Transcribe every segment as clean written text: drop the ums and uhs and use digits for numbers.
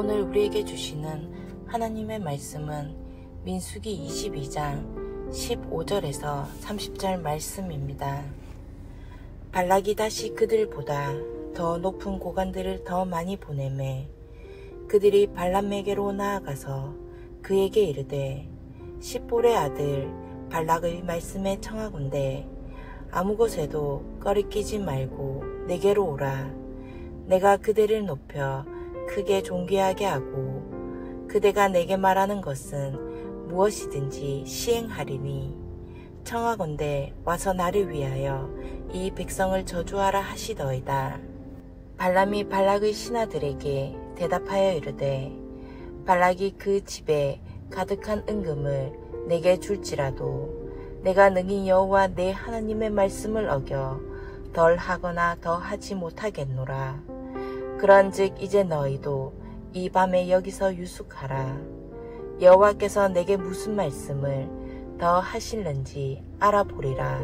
오늘 우리에게 주시는 하나님의 말씀은 민수기 22장 15절에서 30절 말씀입니다. 발락이 다시 그들보다 더 높은 고관들을 더 많이 보내매 그들이 발람에게로 나아가서 그에게 이르되 십볼의 아들 발락의 말씀에 청하건대 아무 곳에도 꺼리끼지 말고 내게로 오라. 내가 그대를 높여 크게 존귀하게 하고 그대가 내게 말하는 것은 무엇이든지 시행하리니 청하건대 와서 나를 위하여 이 백성을 저주하라 하시더이다. 발람이 발락의 신하들에게 대답하여 이르되 발락이 그 집에 가득한 은금을 내게 줄지라도 내가 능히 여호와 내 하나님의 말씀을 어겨 덜 하거나 더 하지 못하겠노라. 그런즉 이제 너희도 이 밤에 여기서 유숙하라. 여호와께서 내게 무슨 말씀을 더 하실는지 알아보리라.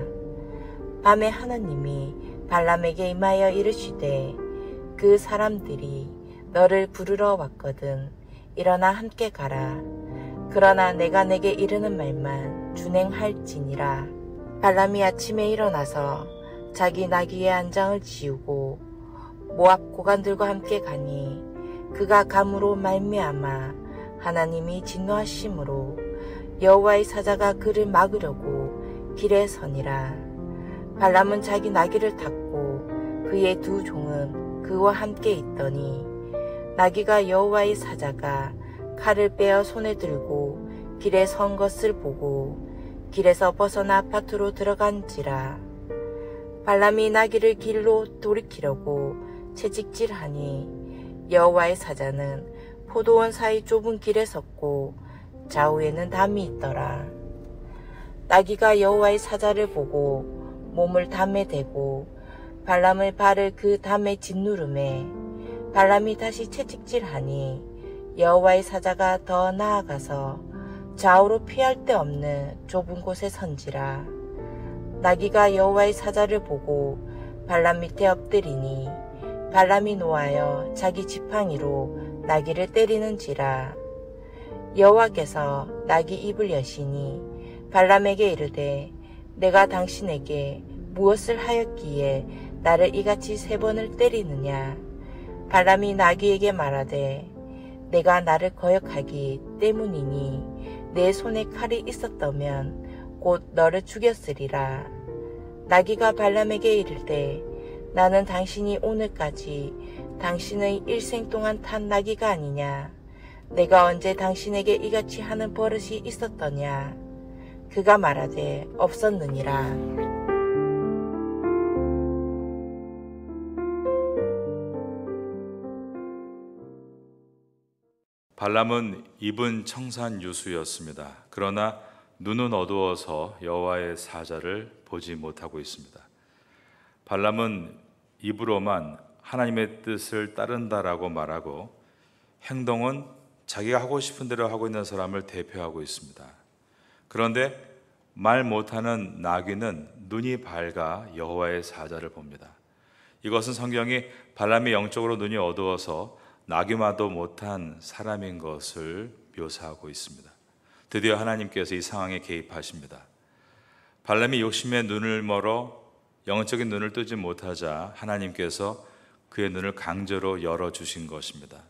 밤에 하나님이 발람에게 임하여 이르시되 그 사람들이 너를 부르러 왔거든 일어나 함께 가라. 그러나 내가 내게 이르는 말만 준행할지니라. 발람이 아침에 일어나서 자기 나귀의 안장을 지우고 모압 고관들과 함께 가니 그가 감으로 말미암아 하나님이 진노하심으로 여호와의 사자가 그를 막으려고 길에 서니라. 발람은 자기 나귀를 탔고 그의 두 종은 그와 함께 있더니 나귀가 여호와의 사자가 칼을 빼어 손에 들고 길에 선 것을 보고 길에서 벗어나 밭으로 들어간지라. 발람이 나귀를 길로 돌이키려고 채찍질하니 여호와의 사자는 포도원 사이 좁은 길에 섰고 좌우에는 담이 있더라. 나귀가 여호와의 사자를 보고 몸을 담에 대고 발람의 발을 그 담에 짓누르매 발람이 다시 채찍질하니 여호와의 사자가 더 나아가서 좌우로 피할 데 없는 좁은 곳에 선지라. 나귀가 여호와의 사자를 보고 발람 밑에 엎드리니 발람이 노하여 자기 지팡이로 나귀를 때리는지라. 여호와께서 나귀 입을 여시니 발람에게 이르되 내가 당신에게 무엇을 하였기에 나를 이같이 3번을 때리느냐. 발람이 나귀에게 말하되 내가 나를 거역하기 때문이니 내 손에 칼이 있었다면 곧 너를 죽였으리라. 나귀가 발람에게 이르되 나는 당신이 오늘까지 당신의 일생 동안 탄 나귀가 아니냐. 내가 언제 당신에게 이같이 하는 버릇이 있었더냐. 그가 말하되 없었느니라. 발람은 입은 청산 유수였습니다. 그러나 눈은 어두워서 여호와의 사자를 보지 못하고 있습니다. 발람은 입으로만 하나님의 뜻을 따른다라고 말하고 행동은 자기가 하고 싶은 대로 하고 있는 사람을 대표하고 있습니다. 그런데 말 못하는 나귀는 눈이 밝아 여호와의 사자를 봅니다. 이것은 성경이 발람이 영적으로 눈이 어두워서 나귀마도 못한 사람인 것을 묘사하고 있습니다. 드디어 하나님께서 이 상황에 개입하십니다. 발람이 욕심에 눈을 멀어 영적인 눈을 뜨지 못하자 하나님께서 그의 눈을 강제로 열어주신 것입니다.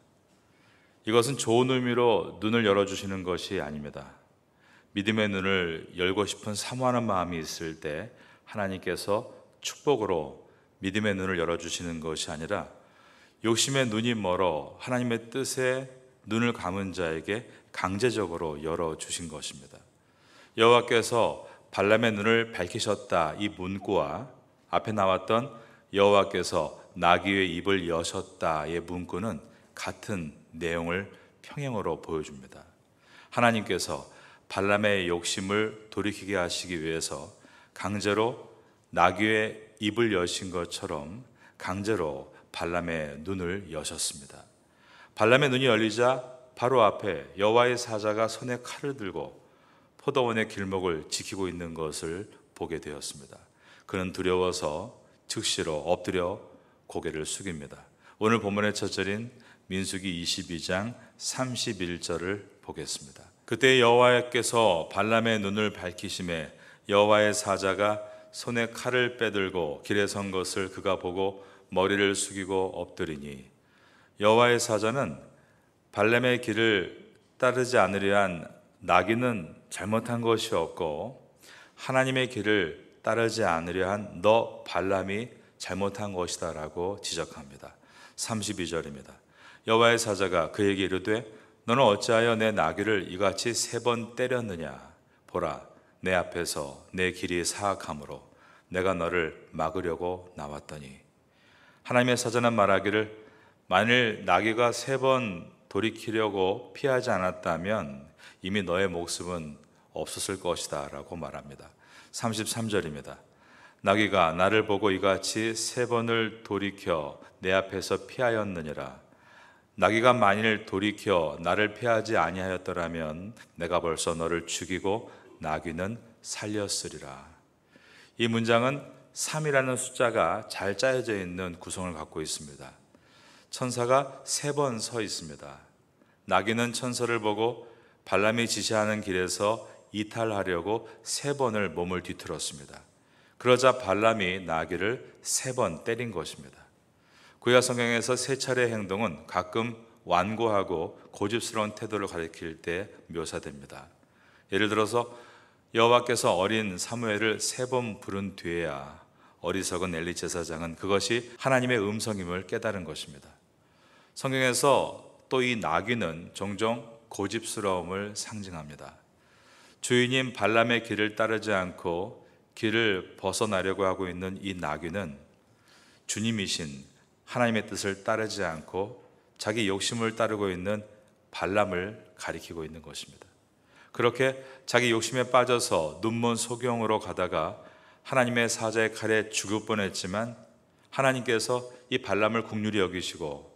이것은 좋은 의미로 눈을 열어주시는 것이 아닙니다. 믿음의 눈을 열고 싶은 사모하는 마음이 있을 때 하나님께서 축복으로 믿음의 눈을 열어주시는 것이 아니라 욕심의 눈이 멀어 하나님의 뜻에 눈을 감은 자에게 강제적으로 열어주신 것입니다. 여호와께서 발람의 눈을 밝히셨다 이 문구와 앞에 나왔던 여호와께서 나귀의 입을 여셨다의 문구는 같은 내용을 평행으로 보여줍니다. 하나님께서 발람의 욕심을 돌이키게 하시기 위해서 강제로 나귀의 입을 여신 것처럼 강제로 발람의 눈을 여셨습니다. 발람의 눈이 열리자 바로 앞에 여호와의 사자가 손에 칼을 들고 포도원의 길목을 지키고 있는 것을 보게 되었습니다. 그는 두려워서 즉시로 엎드려 고개를 숙입니다. 오늘 본문의 첫 절인 민수기 22장 31절을 보겠습니다. 그때 여호와께서 발람의 눈을 밝히심에 여호와의 사자가 손에 칼을 빼들고 길에 선 것을 그가 보고 머리를 숙이고 엎드리니, 여호와의 사자는 발람의 길을 따르지 않으려 한 나귀는 잘못한 것이 없고 하나님의 길을 따르지 않으려 한 너 발람이 잘못한 것이다 라고 지적합니다. 32절입니다. 여호와의 사자가 그에게 이르되 너는 어찌하여 내 나귀를 이같이 3번 때렸느냐? 보라, 내 앞에서 내 길이 사악함으로 내가 너를 막으려고 나왔더니. 하나님의 사자는 말하기를 만일 나귀가 3번 돌이키려고 피하지 않았다면 이미 너의 목숨은 없었을 것이다 라고 말합니다. 33절입니다. 나귀가 나를 보고 이같이 3번을 돌이켜 내 앞에서 피하였느니라. 나귀가 만일 돌이켜 나를 피하지 아니하였더라면 내가 벌써 너를 죽이고 나귀는 살렸으리라. 이 문장은 3이라는 숫자가 잘 짜여져 있는 구성을 갖고 있습니다. 천사가 3번 서 있습니다. 나귀는 천사를 보고 발람이 지시하는 길에서 이탈하려고 3번을 몸을 뒤틀었습니다. 그러자 발람이 나귀를 3번 때린 것입니다. 구약 성경에서 3차례 행동은 가끔 완고하고 고집스러운 태도를 가리킬 때 묘사됩니다. 예를 들어서 여호와께서 어린 사무엘을 3번 부른 뒤에야 어리석은 엘리 제사장은 그것이 하나님의 음성임을 깨달은 것입니다. 성경에서 또 이 나귀는 종종 고집스러움을 상징합니다. 주인인 발람의 길을 따르지 않고 길을 벗어나려고 하고 있는 이 나귀는 주님이신 하나님의 뜻을 따르지 않고 자기 욕심을 따르고 있는 발람을 가리키고 있는 것입니다. 그렇게 자기 욕심에 빠져서 눈먼 소경으로 가다가 하나님의 사자의 칼에 죽을 뻔했지만 하나님께서 이 발람을 긍휼히 여기시고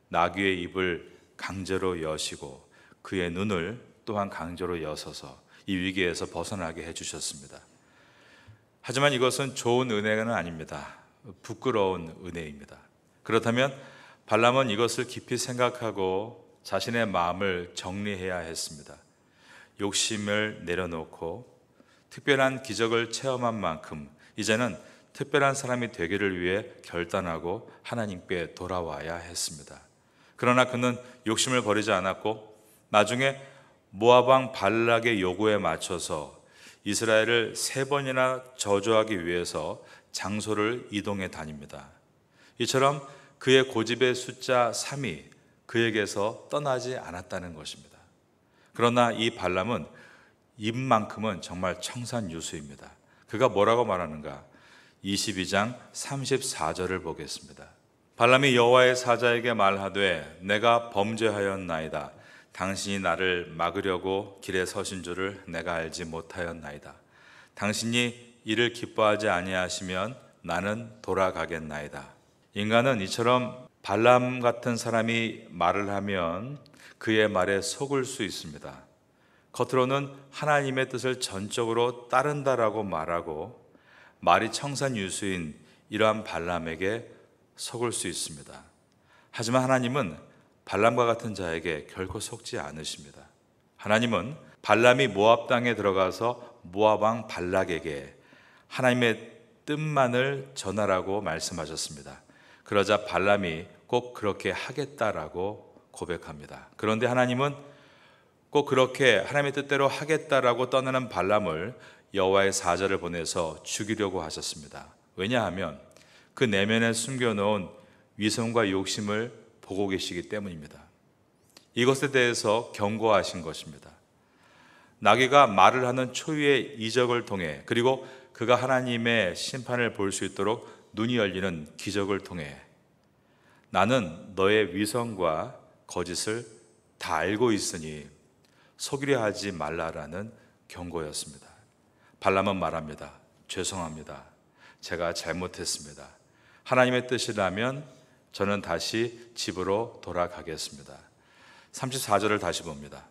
나귀의 입을 강제로 여시고 그의 눈을 또한 강제로 여서서 이 위기에서 벗어나게 해주셨습니다. 하지만 이것은 좋은 은혜는 아닙니다. 부끄러운 은혜입니다. 그렇다면 발람은 이것을 깊이 생각하고 자신의 마음을 정리해야 했습니다. 욕심을 내려놓고 특별한 기적을 체험한 만큼 이제는 특별한 사람이 되기를 위해 결단하고 하나님께 돌아와야 했습니다. 그러나 그는 욕심을 버리지 않았고 나중에 모압 왕 발락의 요구에 맞춰서 이스라엘을 3번이나 저주하기 위해서 장소를 이동해 다닙니다. 이처럼 그의 고집의 숫자 3이 그에게서 떠나지 않았다는 것입니다. 그러나 이 발람은 입만큼은 정말 청산유수입니다. 그가 뭐라고 말하는가? 22장 34절을 보겠습니다. 발람이 여호와의 사자에게 말하되 내가 범죄하였나이다. 당신이 나를 막으려고 길에 서신 줄을 내가 알지 못하였나이다. 당신이 이를 기뻐하지 아니하시면 나는 돌아가겠나이다. 인간은 이처럼 발람 같은 사람이 말을 하면 그의 말에 속을 수 있습니다. 겉으로는 하나님의 뜻을 전적으로 따른다라고 말하고 말이 청산유수인 이러한 발람에게 속을 수 있습니다. 하지만 하나님은 발람과 같은 자에게 결코 속지 않으십니다. 하나님은 발람이 모압 땅에 들어가서 모압 왕 발락에게 하나님의 뜻만을 전하라고 말씀하셨습니다. 그러자 발람이 꼭 그렇게 하겠다라고 고백합니다. 그런데 하나님은 꼭 그렇게 하나님의 뜻대로 하겠다라고 떠나는 발람을 여호와의 사자를 보내서 죽이려고 하셨습니다. 왜냐하면 그 내면에 숨겨놓은 위선과 욕심을 보고 계시기 때문입니다. 이것에 대해서 경고하신 것입니다. 나귀가 말을 하는 초유의 이적을 통해 그리고 그가 하나님의 심판을 볼 수 있도록 눈이 열리는 기적을 통해 나는 너의 위선과 거짓을 다 알고 있으니 속이려 하지 말라라는 경고였습니다. 발람은 말합니다. 죄송합니다. 제가 잘못했습니다. 하나님의 뜻이라면 저는 다시 집으로 돌아가겠습니다. 34절을 다시 봅니다.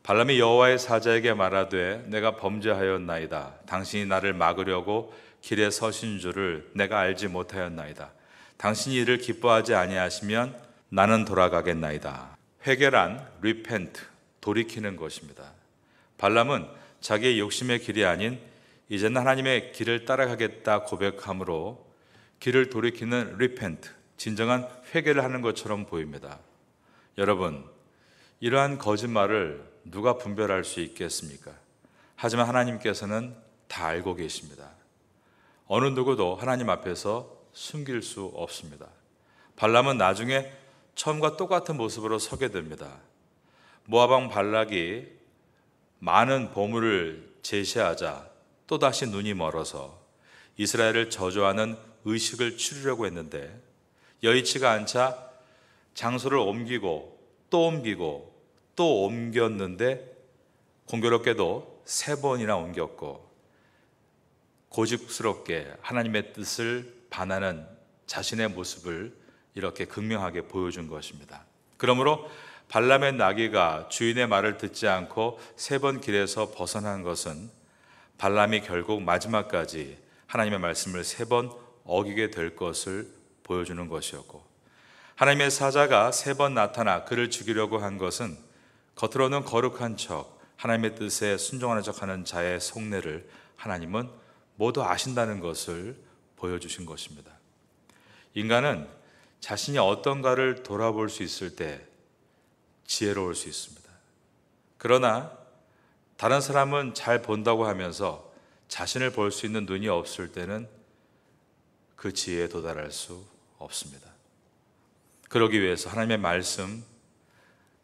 발람이 여호와의 사자에게 말하되 내가 범죄하였나이다. 당신이 나를 막으려고 길에 서신 줄을 내가 알지 못하였나이다. 당신이 이를 기뻐하지 아니하시면 나는 돌아가겠나이다. 회개란 repent, 돌이키는 것입니다. 발람은 자기의 욕심의 길이 아닌 이제는 하나님의 길을 따라가겠다 고백함으로 길을 돌이키는 repent, 진정한 회개를 하는 것처럼 보입니다. 여러분, 이러한 거짓말을 누가 분별할 수 있겠습니까? 하지만 하나님께서는 다 알고 계십니다. 어느 누구도 하나님 앞에서 숨길 수 없습니다. 발람은 나중에 처음과 똑같은 모습으로 서게 됩니다. 모압 왕 발락이 많은 보물을 제시하자 또다시 눈이 멀어서 이스라엘을 저주하는 의식을 치르려고 했는데 여의치가 않자 장소를 옮기고 또 옮겼는데 공교롭게도 3번이나 옮겼고 고집스럽게 하나님의 뜻을 반하는 자신의 모습을 이렇게 극명하게 보여준 것입니다. 그러므로 발람의 나귀가 주인의 말을 듣지 않고 3번 길에서 벗어난 것은 발람이 결국 마지막까지 하나님의 말씀을 3번 어기게 될 것을 보여주는 것이었고, 하나님의 사자가 3번 나타나 그를 죽이려고 한 것은 겉으로는 거룩한 척 하나님의 뜻에 순종하는 척하는 자의 속내를 하나님은 모두 아신다는 것을 보여주신 것입니다. 인간은 자신이 어떤가를 돌아볼 수 있을 때 지혜로울 수 있습니다. 그러나 다른 사람은 잘 본다고 하면서 자신을 볼 수 있는 눈이 없을 때는 그 지혜에 도달할 수 없습니다. 그러기 위해서 하나님의 말씀,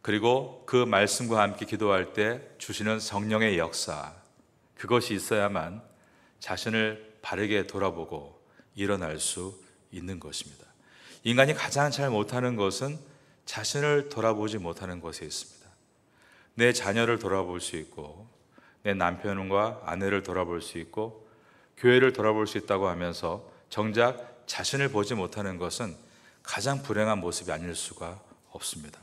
그리고 그 말씀과 함께 기도할 때 주시는 성령의 역사, 그것이 있어야만 자신을 바르게 돌아보고 일어날 수 있는 것입니다. 인간이 가장 잘 못하는 것은 자신을 돌아보지 못하는 것에 있습니다. 내 자녀를 돌아볼 수 있고, 내 남편과 아내를 돌아볼 수 있고, 교회를 돌아볼 수 있다고 하면서 정작 자신을 보지 못하는 것은 가장 불행한 모습이 아닐 수가 없습니다.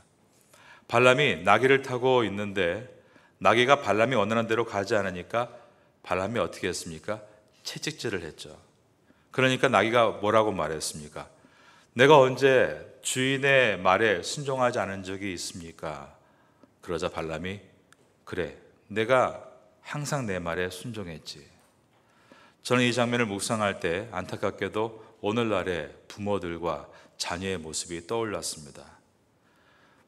발람이 나귀를 타고 있는데 나귀가 발람이 원하는 대로 가지 않으니까 발람이 어떻게 했습니까? 채찍질을 했죠. 그러니까 나귀가 뭐라고 말했습니까? 내가 언제 주인의 말에 순종하지 않은 적이 있습니까? 그러자 발람이, 그래, 내가 항상 내 말에 순종했지. 저는 이 장면을 묵상할 때 안타깝게도 오늘날의 부모들과 자녀의 모습이 떠올랐습니다.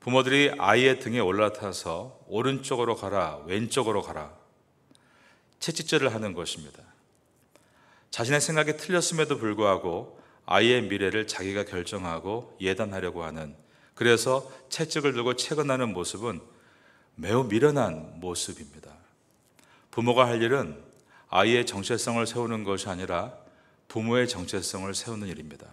부모들이 아이의 등에 올라타서 오른쪽으로 가라, 왼쪽으로 가라, 채찍질을 하는 것입니다. 자신의 생각이 틀렸음에도 불구하고 아이의 미래를 자기가 결정하고 예단하려고 하는, 그래서 채찍을 들고 채근하는 모습은 매우 미련한 모습입니다. 부모가 할 일은 아이의 정체성을 세우는 것이 아니라 부모의 정체성을 세우는 일입니다.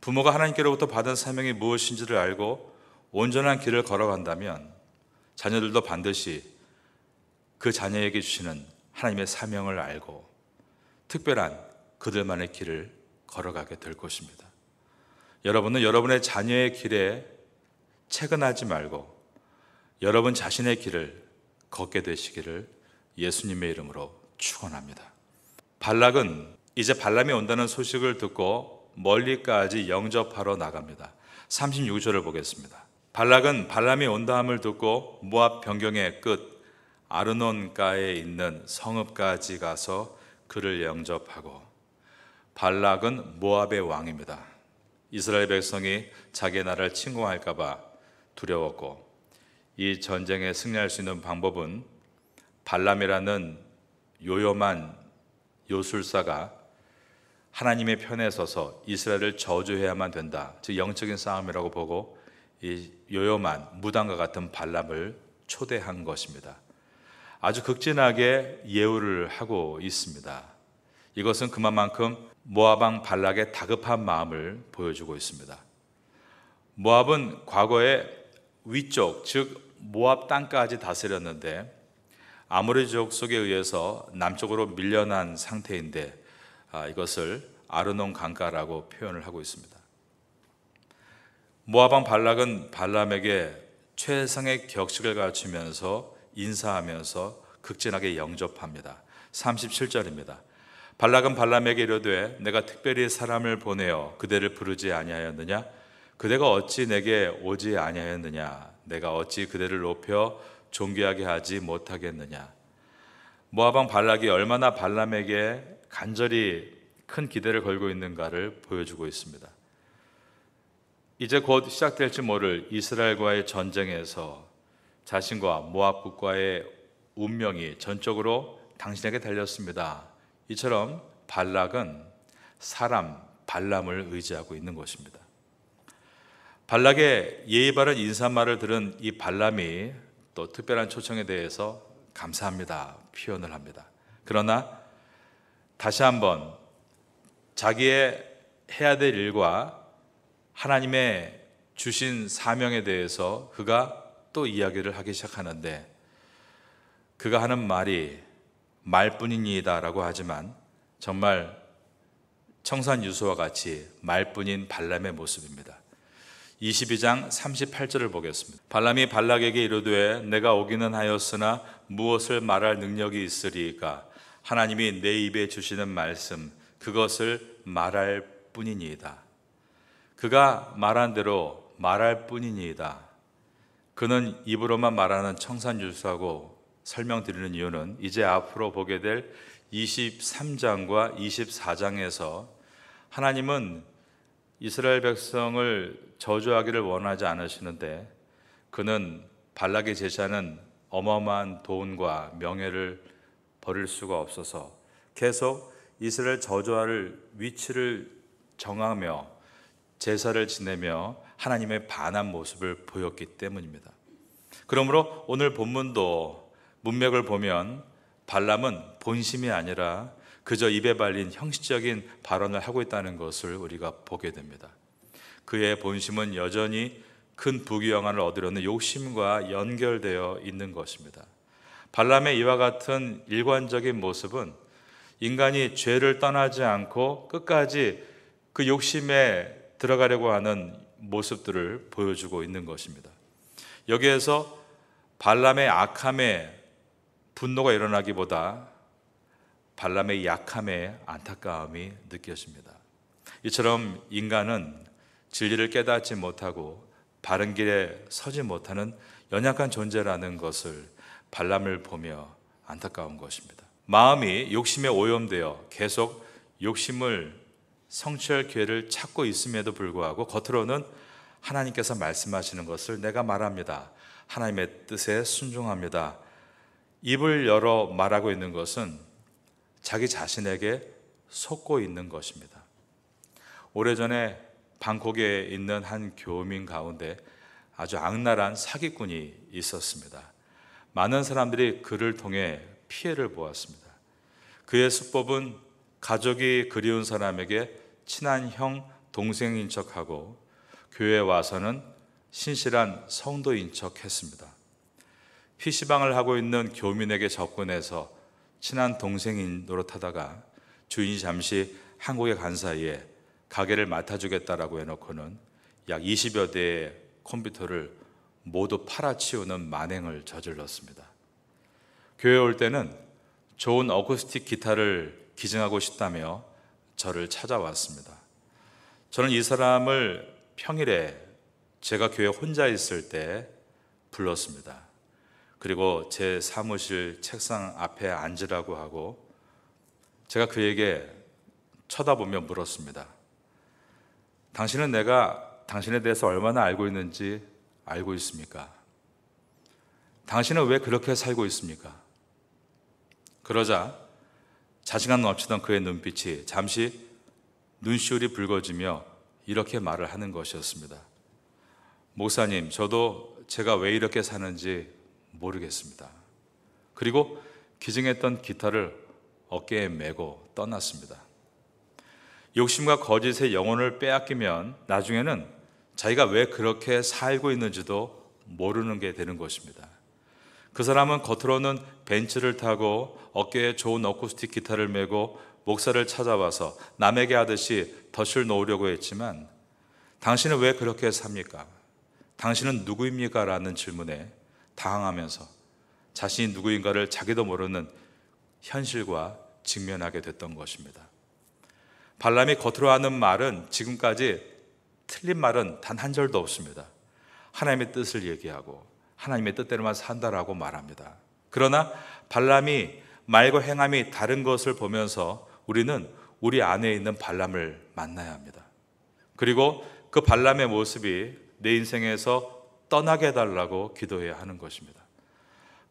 부모가 하나님께로부터 받은 사명이 무엇인지를 알고 온전한 길을 걸어간다면 자녀들도 반드시 그 자녀에게 주시는 하나님의 사명을 알고 특별한 그들만의 길을 걸어가게 될 것입니다. 여러분은 여러분의 자녀의 길에 채근하지 말고 여러분 자신의 길을 걷게 되시기를 예수님의 이름으로 축원합니다. 발락은 이제 발람이 온다는 소식을 듣고 멀리까지 영접하러 나갑니다. 36절을 보겠습니다. 발락은 발람이 온다함을 듣고 모압 변경의 끝 아르논가에 있는 성읍까지 가서 그를 영접하고, 발락은 모압의 왕입니다. 이스라엘 백성이 자기의 나라를 침공할까 봐 두려웠고, 이 전쟁에 승리할 수 있는 방법은 발람이라는 요염한 요술사가 하나님의 편에 서서 이스라엘을 저주해야만 된다, 즉 영적인 싸움이라고 보고 이 요염한 무당과 같은 발람을 초대한 것입니다. 아주 극진하게 예우를 하고 있습니다. 이것은 그만큼 모압 왕 발락의 다급한 마음을 보여주고 있습니다. 모압은 과거에 위쪽, 즉 모압 땅까지 다스렸는데 아모리 족속에 의해서 남쪽으로 밀려난 상태인데 이것을 아르논 강가라고 표현을 하고 있습니다. 모압 왕 발락은 발람에게 최상의 격식을 갖추면서 인사하면서 극진하게 영접합니다. 37절입니다. 발락은 발람에게 이르되 내가 특별히 사람을 보내어 그대를 부르지 아니하였느냐? 그대가 어찌 내게 오지 아니하였느냐? 내가 어찌 그대를 높여 존귀하게 하지 못하겠느냐? 모압 왕 발락이 얼마나 발람에게 간절히 큰 기대를 걸고 있는가를 보여주고 있습니다. 이제 곧 시작될지 모를 이스라엘과의 전쟁에서 자신과 모압 국가의 운명이 전적으로 당신에게 달렸습니다. 이처럼 발락은 사람 발람을 의지하고 있는 것입니다. 발락의 예의 바른 인사말을 들은 이 발람이 또 특별한 초청에 대해서 감사합니다 표현을 합니다. 그러나 다시 한번 자기의 해야 될 일과 하나님의 주신 사명에 대해서 그가 또 이야기를 하기 시작하는데, 그가 하는 말이 말뿐이니이다 라고 하지만 정말 청산유수와 같이 말뿐인 발람의 모습입니다. 22장 38절을 보겠습니다. 발람이 발락에게 이르되 내가 오기는 하였으나 무엇을 말할 능력이 있으리이까? 하나님이 내 입에 주시는 말씀 그것을 말할 뿐이니이다. 그가 말한 대로 말할 뿐이니이다. 그는 입으로만 말하는 청산유수하고 설명드리는 이유는 이제 앞으로 보게 될 23장과 24장에서 하나님은 이스라엘 백성을 저주하기를 원하지 않으시는데 그는 발락이 제시하는 어마어마한 돈과 명예를 버릴 수가 없어서 계속 이스라엘 저주할 위치를 정하며 제사를 지내며 하나님의 반한 모습을 보였기 때문입니다. 그러므로 오늘 본문도 문맥을 보면 발람은 본심이 아니라 그저 입에 발린 형식적인 발언을 하고 있다는 것을 우리가 보게 됩니다. 그의 본심은 여전히 큰 부귀영화를 얻으려는 욕심과 연결되어 있는 것입니다. 발람의 이와 같은 일관적인 모습은 인간이 죄를 떠나지 않고 끝까지 그 욕심에 들어가려고 하는 모습들을 보여주고 있는 것입니다. 여기에서 발람의 악함에 분노가 일어나기보다 발람의 약함에 안타까움이 느껴집니다. 이처럼 인간은 진리를 깨닫지 못하고 바른 길에 서지 못하는 연약한 존재라는 것을 발람을 보며 안타까운 것입니다. 마음이 욕심에 오염되어 계속 욕심을 성취할 기회를 찾고 있음에도 불구하고 겉으로는 하나님께서 말씀하시는 것을 내가 말합니다. 하나님의 뜻에 순종합니다. 입을 열어 말하고 있는 것은 자기 자신에게 속고 있는 것입니다. 오래전에 방콕에 있는 한 교민 가운데 아주 악랄한 사기꾼이 있었습니다. 많은 사람들이 그를 통해 피해를 보았습니다. 그의 수법은 가족이 그리운 사람에게 친한 형, 동생인 척하고 교회에 와서는 신실한 성도인 척했습니다. PC방을 하고 있는 교민에게 접근해서 친한 동생인 노릇하다가 주인이 잠시 한국에 간 사이에 가게를 맡아주겠다라고 해놓고는 약 20여 대의 컴퓨터를 모두 팔아치우는 만행을 저질렀습니다. 교회에 올 때는 좋은 어쿠스틱 기타를 기증하고 싶다며 저를 찾아왔습니다. 저는 이 사람을 평일에 제가 교회 혼자 있을 때 불렀습니다. 그리고 제 사무실 책상 앞에 앉으라고 하고 제가 그에게 쳐다보며 물었습니다. 당신은 내가 당신에 대해서 얼마나 알고 있는지 알고 있습니까? 당신은 왜 그렇게 살고 있습니까? 그러자 자신감 넘치던 그의 눈빛이 잠시 눈시울이 붉어지며 이렇게 말을 하는 것이었습니다. 목사님, 저도 제가 왜 이렇게 사는지 모르겠습니다. 그리고 기증했던 기타를 어깨에 메고 떠났습니다. 욕심과 거짓의 영혼을 빼앗기면 나중에는 자기가 왜 그렇게 살고 있는지도 모르는 게 되는 것입니다. 그 사람은 겉으로는 벤츠를 타고 어깨에 좋은 어쿠스틱 기타를 메고 목사를 찾아와서 남에게 하듯이 덫을 놓으려고 했지만 당신은 왜 그렇게 삽니까? 당신은 누구입니까? 라는 질문에 당황하면서 자신이 누구인가를 자기도 모르는 현실과 직면하게 됐던 것입니다. 발람이 겉으로 하는 말은 지금까지 틀린 말은 단 한 절도 없습니다. 하나님의 뜻을 얘기하고 하나님의 뜻대로만 산다라고 말합니다. 그러나 발람이 말과 행함이 다른 것을 보면서 우리는 우리 안에 있는 발람을 만나야 합니다. 그리고 그 발람의 모습이 내 인생에서 떠나게 해달라고 기도해야 하는 것입니다.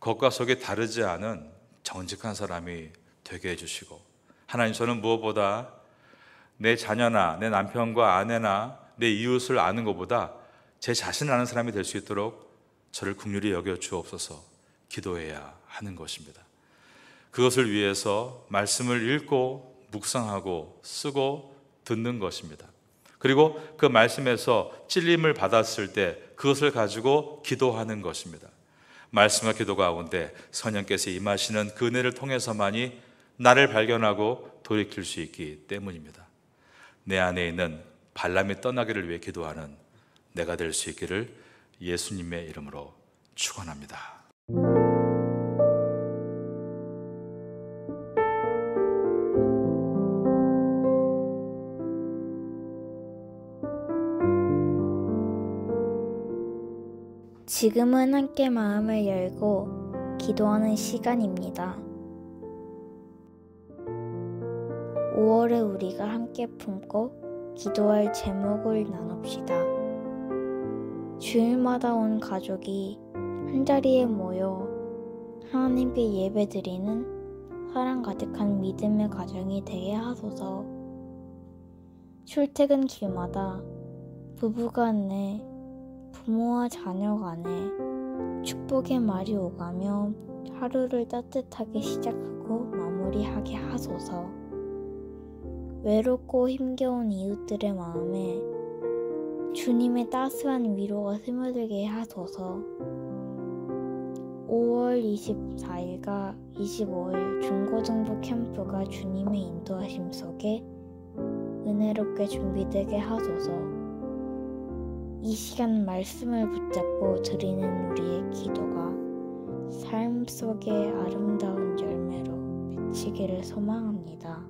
겉과 속이 다르지 않은 정직한 사람이 되게 해주시고, 하나님, 저는 무엇보다 내 자녀나 내 남편과 아내나 내 이웃을 아는 것보다 제 자신을 아는 사람이 될 수 있도록 저를 긍휼히 여겨 주옵소서 기도해야 하는 것입니다. 그것을 위해서 말씀을 읽고 묵상하고 쓰고 듣는 것입니다. 그리고 그 말씀에서 찔림을 받았을 때 그것을 가지고 기도하는 것입니다. 말씀과 기도 가운데 성령께서 임하시는 그 은혜를 통해서만이 나를 발견하고 돌이킬 수 있기 때문입니다. 내 안에 있는 발람이 떠나기를 위해 기도하는 내가 될 수 있기를 예수님의 이름으로 축원합니다. 지금은 함께 마음을 열고 기도하는 시간입니다. 5월에 우리가 함께 품고 기도할 제목을 나눕시다. 주일마다 온 가족이 한자리에 모여 하나님께 예배드리는 사랑 가득한 믿음의 가정이 되게 하소서. 출퇴근 길마다 부부간에, 부모와 자녀 간에 축복의 말이 오가며 하루를 따뜻하게 시작하고 마무리하게 하소서. 외롭고 힘겨운 이웃들의 마음에 주님의 따스한 위로가 스며들게 하소서. 5월 24일과 25일 중고등부 캠프가 주님의 인도하심 속에 은혜롭게 준비되게 하소서. 이 시간 말씀을 붙잡고 드리는 우리의 기도가 삶 속의 아름다운 열매로 맺히기를 소망합니다.